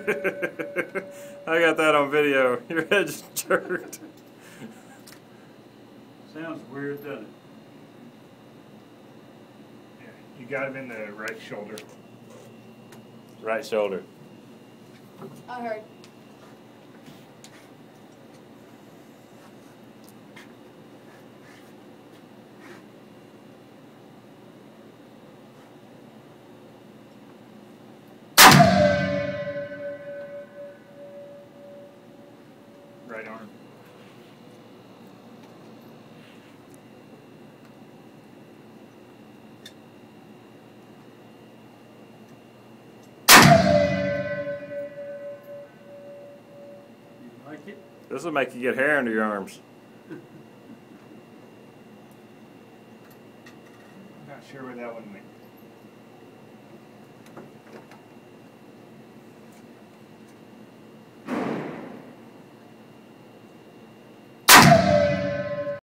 I got that on video. Your head's jerked. Sounds weird, doesn't it? Yeah, you got him in the right shoulder. Right shoulder. I heard. Right arm. You like it? This will make you get hair under your arms. Not sure where that one went.